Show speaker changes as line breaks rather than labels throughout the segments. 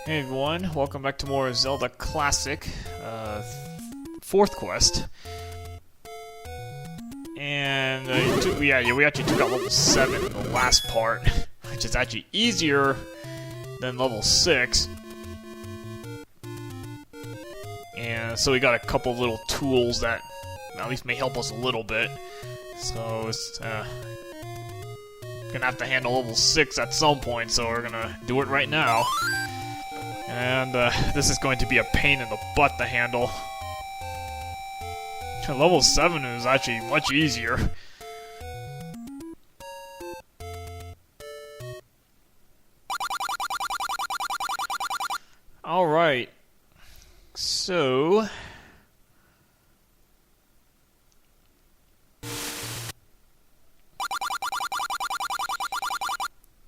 Hey everyone, welcome back to more Zelda Classic, 4th quest. And we actually took out level 7 in the last part, which is actually easier than level 6. And so we got a couple little tools that at least may help us a little bit. So it's gonna have to handle level 6 at some point, so we're gonna do it right now. And this is going to be a pain in the butt to handle. Level 7 is actually much easier. Alright. So... I'm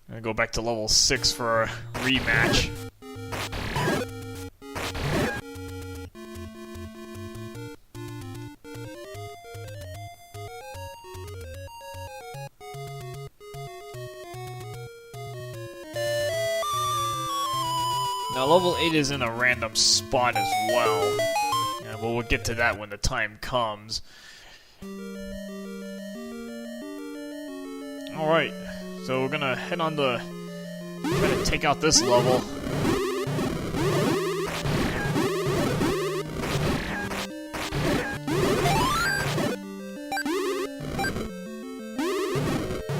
gonna go back to level 6 for a rematch. Now, level 8 is in a random spot as well. Yeah, but we'll get to that when the time comes. Alright, so we're gonna head on to try to take out this level.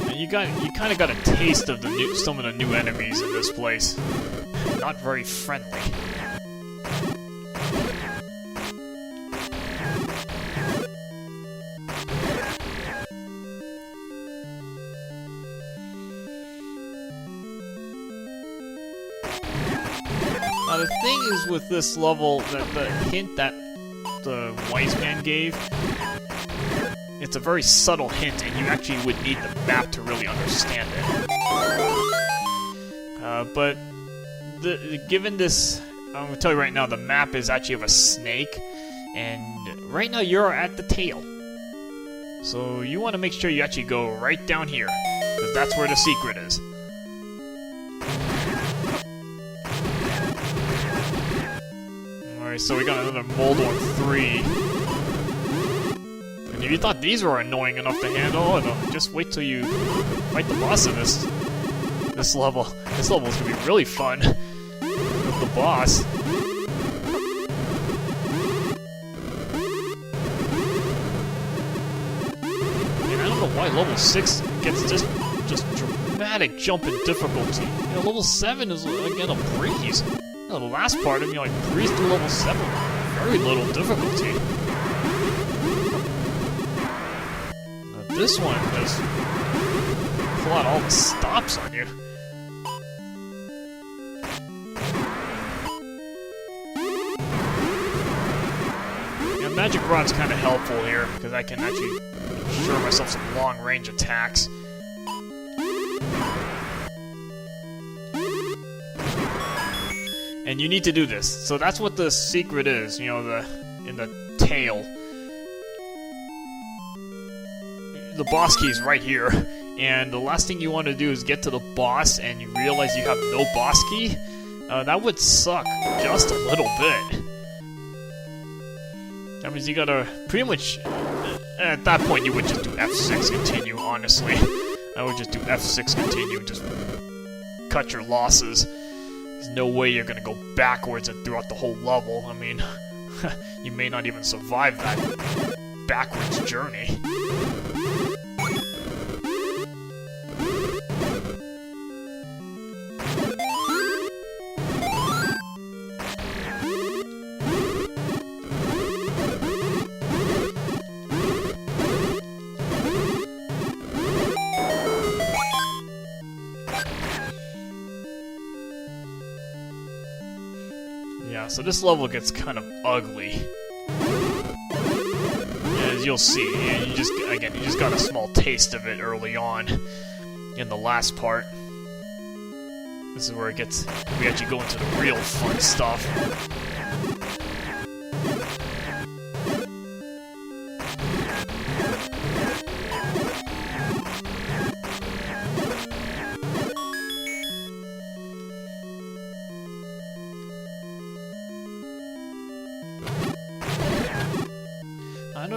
Now, you kind of got a taste of some of the new enemies in this place. Not very friendly. Now the thing is with this level, that the hint that the wise man gave, it's a very subtle hint, and you actually would need the map to really understand it. But given this, I'm going to tell you right now, the map is actually of a snake, and right now you're at the tail. So you want to make sure you actually go right down here, because that's where the secret is. Alright, so we got another Moldorm 3. And if you thought these were annoying enough to handle, just wait till you fight the boss of this level. This level is going to be really fun. The boss. And I don't know why level 6 gets just dramatic jump in difficulty. You know, level 7 is again a breeze. You know, the last part of me like breezed through level 7 with very little difficulty. Now, this one just pull out all the stops on you. Magic Rod's kind of helpful here, because I can actually ensure myself some long-range attacks. And you need to do this. So that's what the secret is, you know, in the tail. The boss key is right here, and the last thing you want to do is get to the boss and you realize you have no boss key. That would suck just a little bit. That means you gotta pretty much, at that point you would just do F6 continue, honestly. I would just do F6 continue, just cut your losses. There's no way you're gonna go backwards and throughout the whole level. I mean, you may not even survive that backwards journey. Yeah, so this level gets kind of ugly. As you'll see, and you just got a small taste of it early on in the last part. This is where we actually go into the real fun stuff.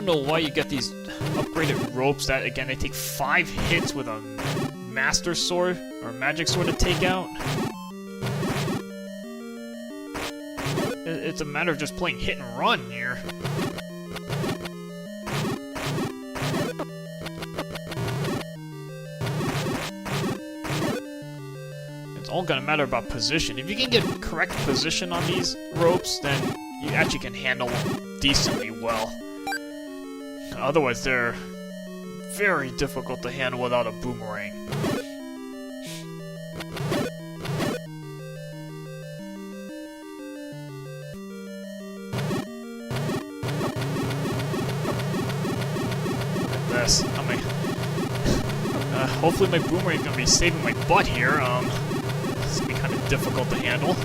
don't know why you get these upgraded ropes that, again, they take 5 hits with a master sword or magic sword to take out. It's a matter of just playing hit and run here. It's all gonna matter about position. If you can get correct position on these ropes, then you actually can handle them decently well. Otherwise, they're very difficult to handle without a boomerang. Look at this. Hopefully my boomerang's gonna be saving my butt here. This gonna be kind of difficult to handle.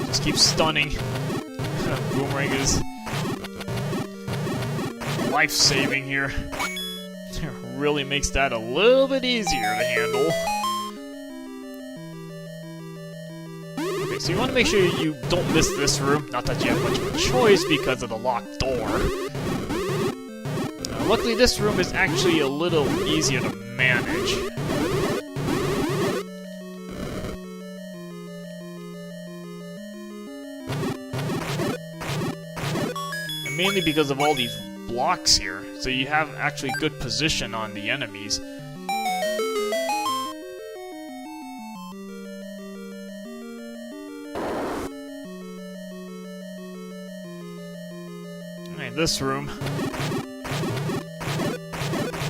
Just keep stunning. Boomerang is life-saving here. It really makes that a little bit easier to handle. Okay, so you want to make sure you don't miss this room. Not that you have much of a choice because of the locked door. Luckily, this room is actually a little easier to manage. And mainly because of all these blocks here, so you have actually good position on the enemies. Alright, this room.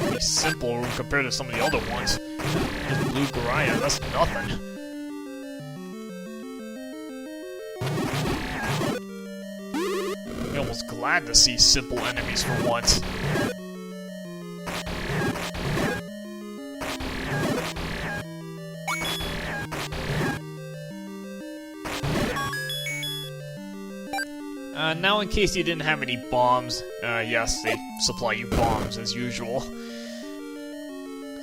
Pretty simple room compared to some of the other ones. This blue Goriah, that's nothing. Almost glad to see simple enemies for once. Now in case you didn't have any bombs, yes, they supply you bombs as usual.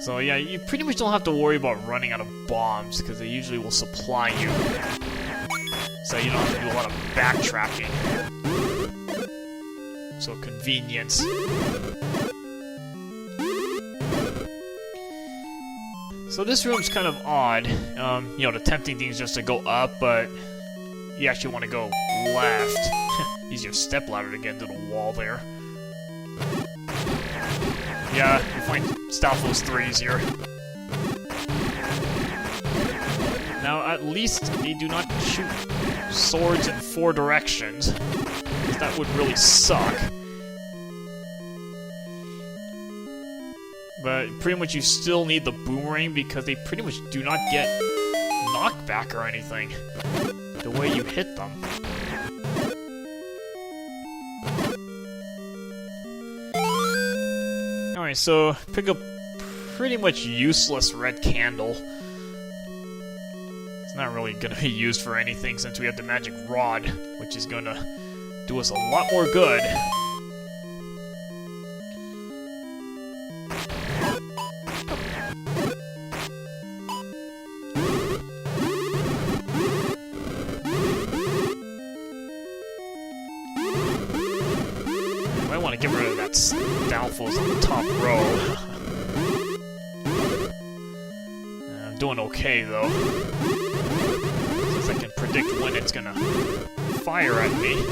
So yeah, you pretty much don't have to worry about running out of bombs, because they usually will supply you. So you don't have to do a lot of backtracking. So convenience. So this room's kind of odd. You know, the tempting thing is just to go up, but you actually want to go left. Use your stepladder to get into the wall there. Yeah, you find Stalfos 3 easier. Now, at least they do not shoot swords in 4 directions. That would really suck. But pretty much you still need the boomerang because they pretty much do not get knockback or anything the way you hit them. Alright, so pick up pretty much useless red candle. It's not really gonna be used for anything since we have the magic rod, which is gonna do us a lot more good. I want to get rid of that Stalfos on the top row. I'm doing okay though, since I can predict when it's gonna fire at me.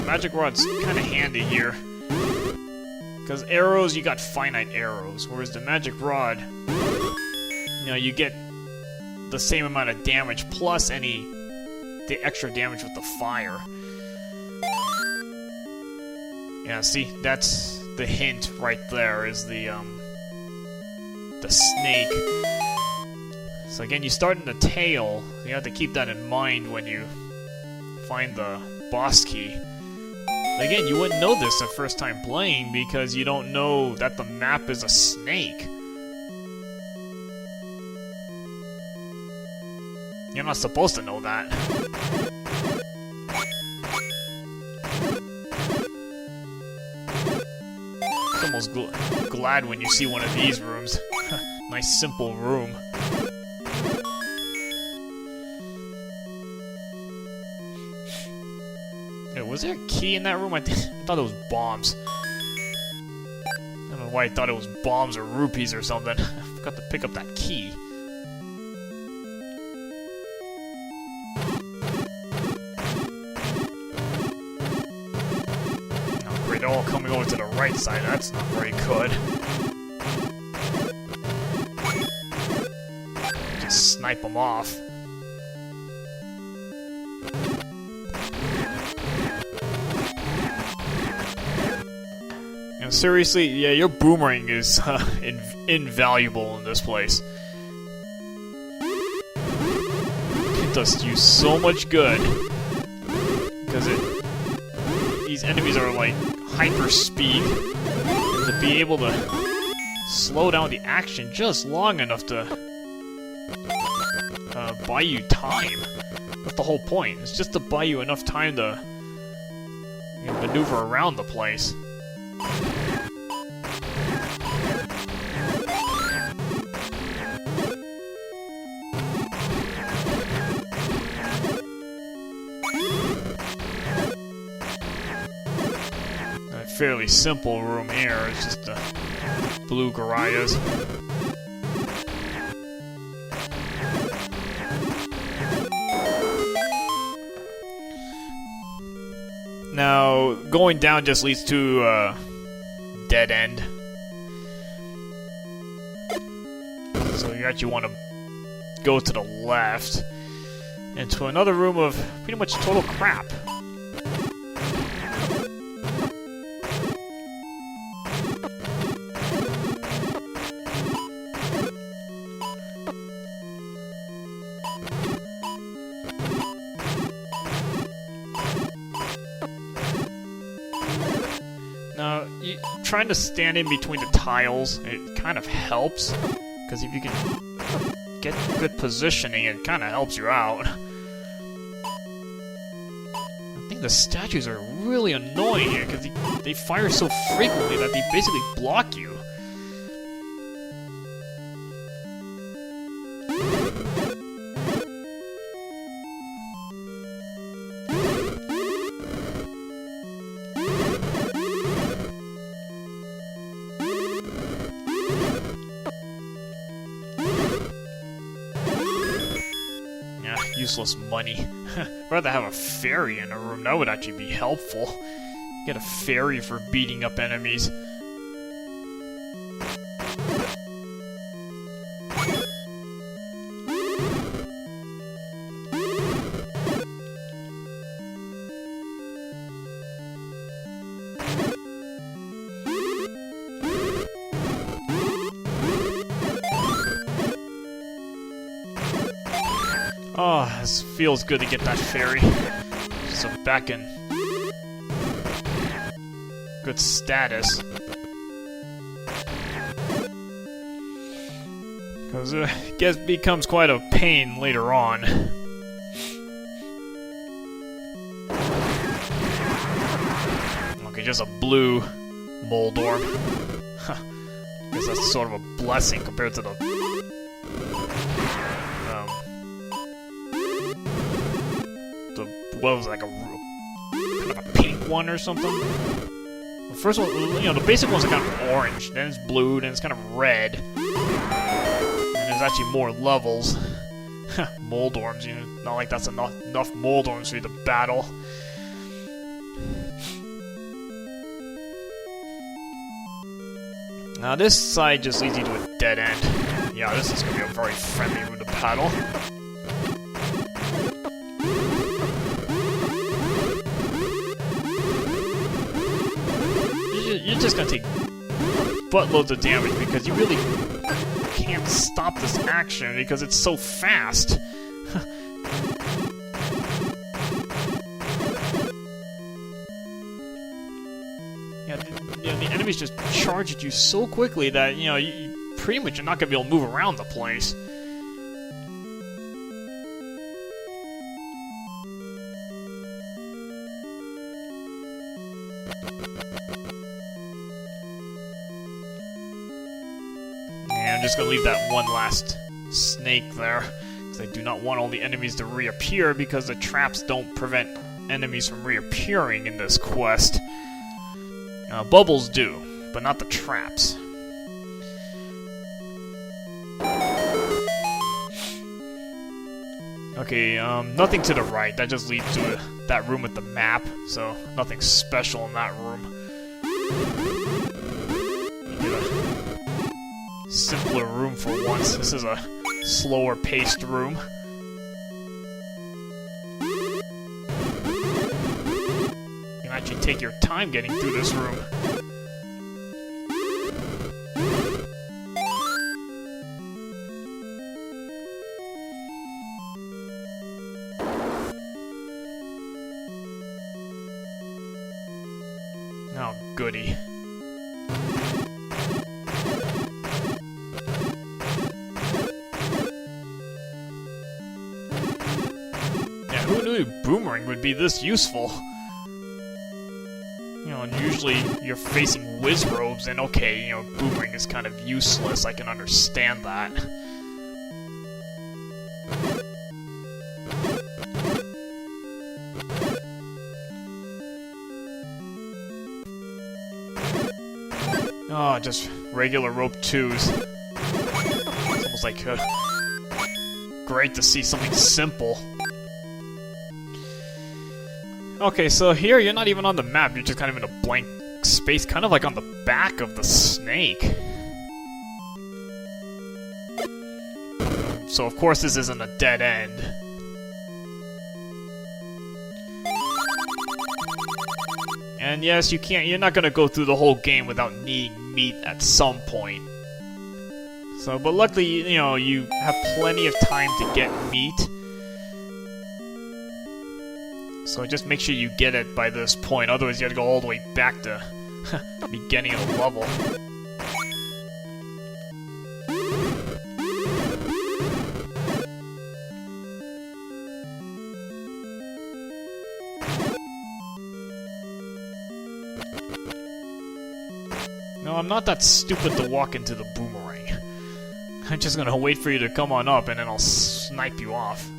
Magic rod's kind of handy here, because arrows, you got finite arrows, whereas the magic rod, you know, you get the same amount of damage plus the extra damage with the fire. Yeah, see, that's the hint right there, is the snake. So again, you start in the tail, so you have to keep that in mind when you find the boss key. Again, you wouldn't know this the first time playing because you don't know that the map is a snake. You're not supposed to know that. Come almost glad when you see one of these rooms. Nice simple room. Hey, was there a key in that room? I thought it was bombs. I don't know why I thought it was bombs or rupees or something. I forgot to pick up that key. Oh, great, they're all coming over to the right side. That's not very good. Just snipe them off. And seriously, yeah, your boomerang is invaluable in this place. It does you so much good because these enemies are like hyper speed, and to be able to slow down the action just long enough to buy you time. That's the whole point. It's just to buy you enough time to maneuver around the place. A fairly simple room here. It's just the blue Garias. Now, going down just leads to a dead end. So you actually want to go to the left into another room of pretty much total crap. Now, trying to stand in between the tiles, it kind of helps, because if you can get good positioning, it kind of helps you out. I think the statues are really annoying here, because they fire so frequently that they basically block you. Useless money. I'd rather have a fairy in a room. That would actually be helpful. Get a fairy for beating up enemies. Oh, this feels good to get that fairy. So back in good status. Because it becomes quite a pain later on. Okay, just a blue Moldorm. Guess that's sort of a blessing compared to the what was it, like a kind of a pink one or something? The first one, the basic ones are kind of orange, then it's blue, then it's kind of red. And there's actually more levels. Moldorms, not like that's enough Moldorms for you to battle. Now this side just leads you to a dead end. Yeah, this is going to be a very friendly room to battle. You're just gonna take buttloads of damage because you really can't stop this action because it's so fast. The enemies just charge at you so quickly that you pretty much are not gonna be able to move around the place. just gonna leave that one last snake there, because I do not want all the enemies to reappear, because the traps don't prevent enemies from reappearing in this quest. Bubbles do, but not the traps. Okay, nothing to the right. That just leads to that room with the map, so nothing special in that room. You get a simpler room for once. This is a slower paced room. You can actually take your time getting through this room. Oh, goody. Yeah, who knew boomerang would be this useful? You know, and usually you're facing Wizrobes, and okay, you know, boomerang is kind of useless. I can understand that. Oh, just regular rope 2s. It's almost like, great to see something simple. Okay, so here you're not even on the map, you're just kind of in a blank space, kind of like on the back of the snake. So of course this isn't a dead end. And yes, you're not gonna go through the whole game without needing meat at some point. So, but luckily, you know, you have plenty of time to get meat. So just make sure you get it by this point, otherwise you gotta go all the way back to the beginning of the level. No, I'm not that stupid to walk into the boomerang. I'm just gonna wait for you to come on up and then I'll snipe you off.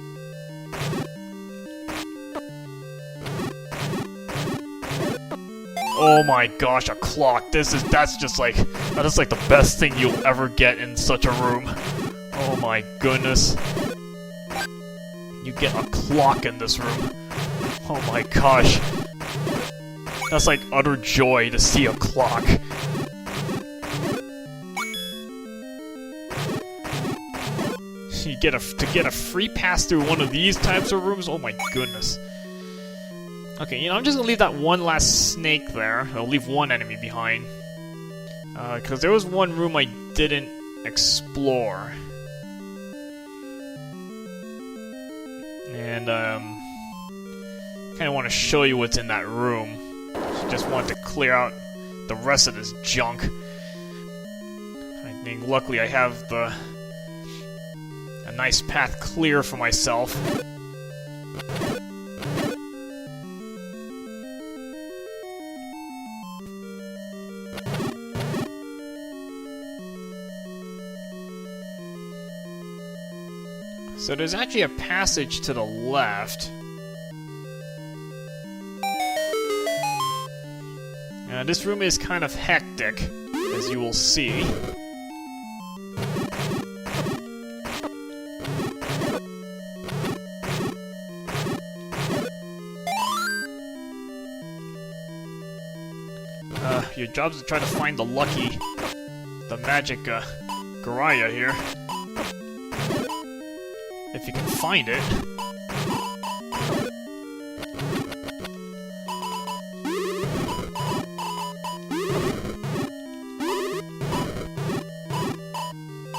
Oh my gosh, a clock. That's just like the best thing you'll ever get in such a room. Oh my goodness. You get a clock in this room. Oh my gosh. That's like utter joy to see a clock. To get a free pass through one of these types of rooms, oh my goodness. Okay, you know, I'm just gonna leave that one last snake there. I'll leave one enemy behind. Because there was one room I didn't explore. And, kinda want to show you what's in that room. Just wanted to clear out the rest of this junk. I think luckily I have a nice path clear for myself. So there's actually a passage to the left. This room is kind of hectic, as you will see. Your job is to try to find the magic Garaya here. If you can find it.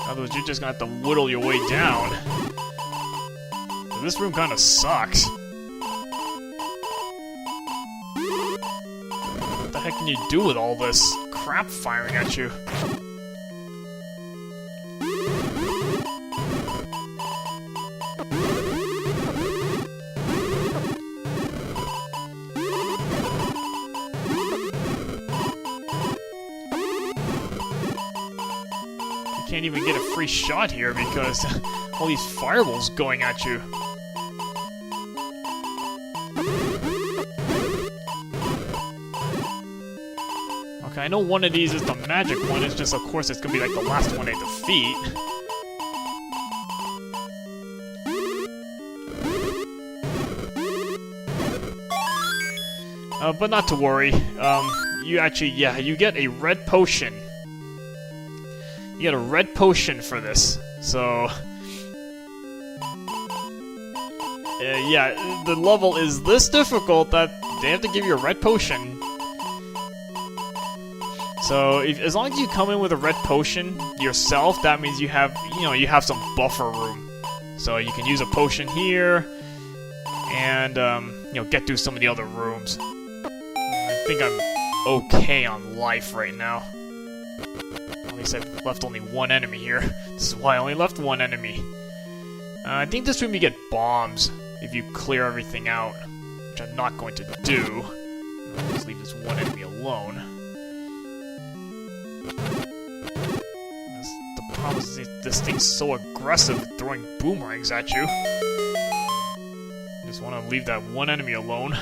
Otherwise, you're just gonna have to whittle your way down. This room kind of sucks. What the heck can you do with all this crap firing at you? can't even get a free shot here because all these fireballs going at you. Okay, I know one of these is the magic one, it's just of course it's gonna be like the last one I defeat. But not to worry, you actually, yeah, you get a red potion. You get a red potion for this, so... yeah, the level is this difficult that they have to give you a red potion. So, as long as you come in with a red potion yourself, that means you have, you have some buffer room. So you can use a potion here, and, get through some of the other rooms. I think I'm okay on life right now. At least I've left only one enemy here. This is why I only left one enemy. I think this room you get bombs if you clear everything out, which I'm not going to do. I'll just leave this one enemy alone. The problem is this thing's so aggressive, throwing boomerangs at you. I just want to leave that one enemy alone.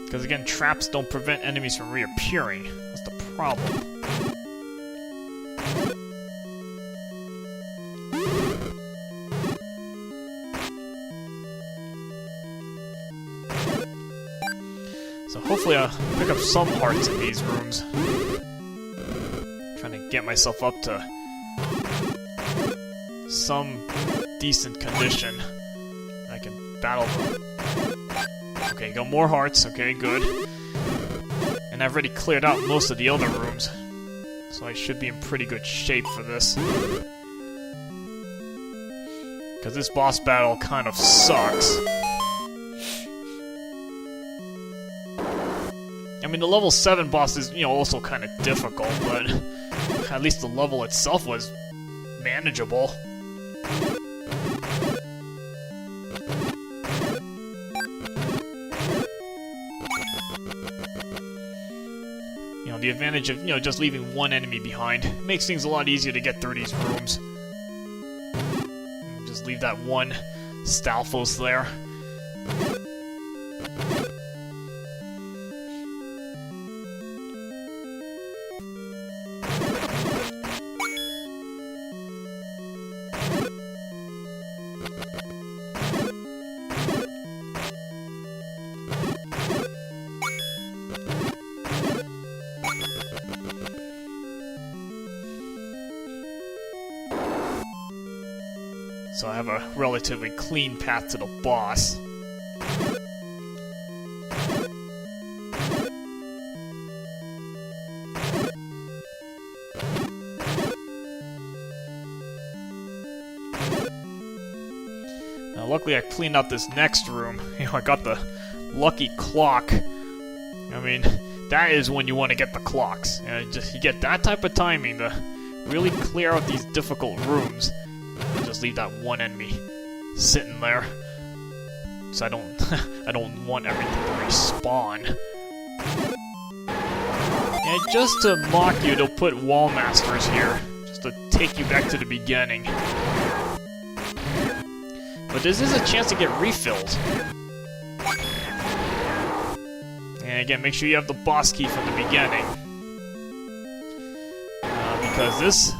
Because again, traps don't prevent enemies from reappearing. That's the problem. So hopefully I'll pick up some hearts in these rooms. Trying to get myself up to some decent condition. I can battle them. Okay, got more hearts. Okay, good. And I've already cleared out most of the other rooms. So I should be in pretty good shape for this. Because this boss battle kind of sucks. I mean, the level 7 boss is, also kind of difficult, but at least the level itself was manageable. The advantage of, just leaving one enemy behind makes things a lot easier to get through these rooms. Just leave that one Stalfos there. So I have a relatively clean path to the boss. Now luckily I cleaned out this next room. I got the lucky clock. I mean, that is when you want to get the clocks. You get that type of timing to really clear out these difficult rooms. Just leave that one enemy sitting there, so I don't want everything to respawn. And just to mock you, they'll put wall masters here, just to take you back to the beginning. But this is a chance to get refilled. And again, make sure you have the boss key from the beginning, because this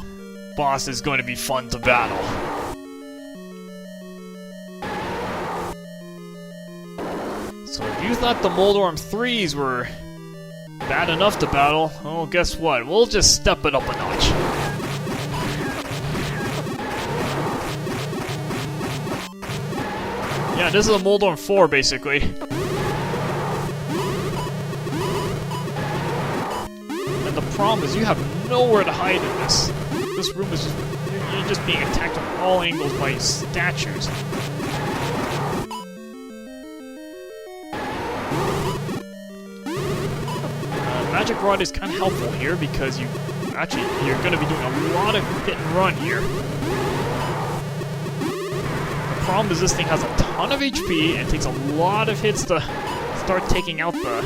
boss is going to be fun to battle. So if you thought the Moldorm 3s were bad enough to battle, well, guess what? We'll just step it up a notch. Yeah, this is a Moldorm 4, basically. And the problem is you have nowhere to hide in this. This room is just... you're just being attacked from all angles by statues. Magic Rod is kind of helpful here because you're going to be doing a lot of hit and run here. problem is this thing has a ton of HP and takes a lot of hits to start taking out the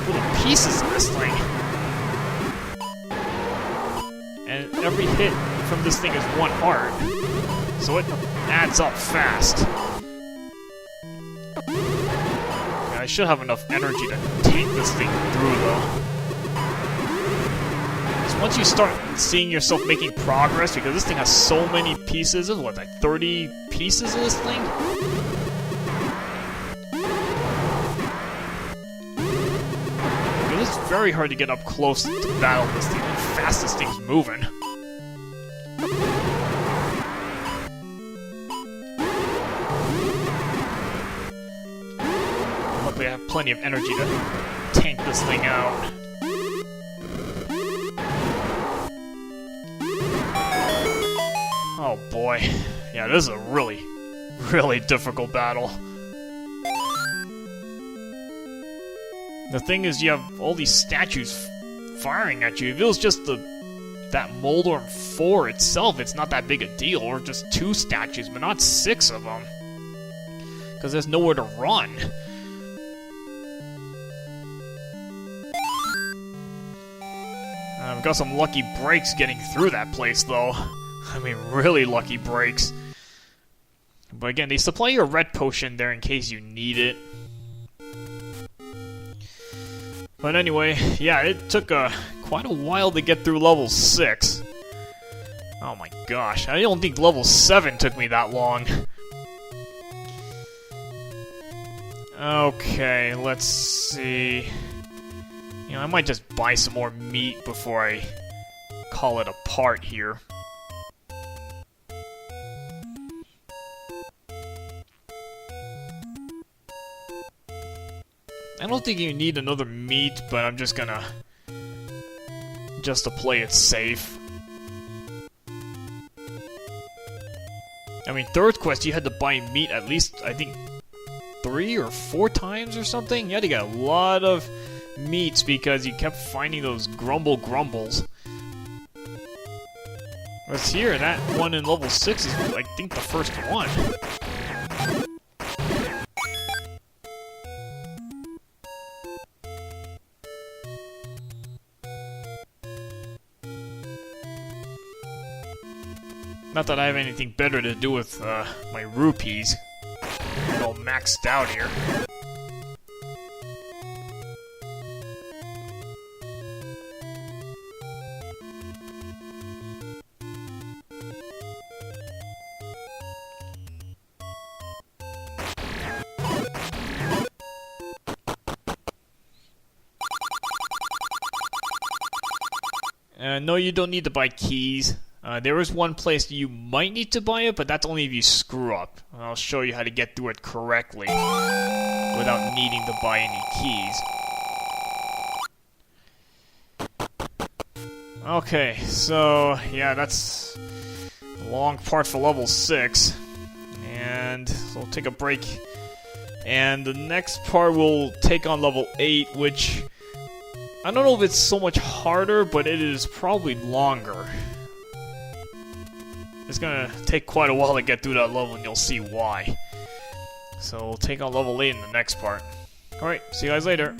little pieces of this thing. And every hit from this thing is 1 heart, so it adds up fast. Yeah, I should have enough energy to take this thing through, though. Once you start seeing yourself making progress, because this thing has so many pieces, there's what, like 30 pieces of this thing? It's very hard to get up close to battle this thing, how fast this thing's moving. Luckily I have plenty of energy to tank this thing out. Oh boy. Yeah, this is a really, really difficult battle. The thing is, you have all these statues firing at you. If it was just that Moldorm 4 itself, it's not that big a deal. Or just 2 statues, but not 6 of them. Because there's nowhere to run. I've got some lucky breaks getting through that place, though. I mean, really lucky breaks. But again, they supply you a red potion there in case you need it. But anyway, yeah, it took quite a while to get through level 6. Oh my gosh, I don't think level 7 took me that long. Okay, let's see. You know, I might just buy some more meat before I call it a part here. I don't think you need another meat, but I'm just gonna... just to play it safe. I mean, third quest, you had to buy meat at least, I think, 3 or 4 times or something? You had to get a lot of meats because you kept finding those grumbles. What's here? That one in level 6 is, I think, the first one. Not that I have anything better to do with my rupees. I'm all maxed out here. No, you don't need to buy keys. There is one place you might need to buy it, but that's only if you screw up. I'll show you how to get through it correctly without needing to buy any keys. Okay, so yeah, that's a long part for level 6. And so we'll take a break. And the next part we'll take on level 8, which I don't know if it's so much harder, but it is probably longer. It's gonna take quite a while to get through that level, and you'll see why. So we'll take on level 8 in the next part. Alright, see you guys later.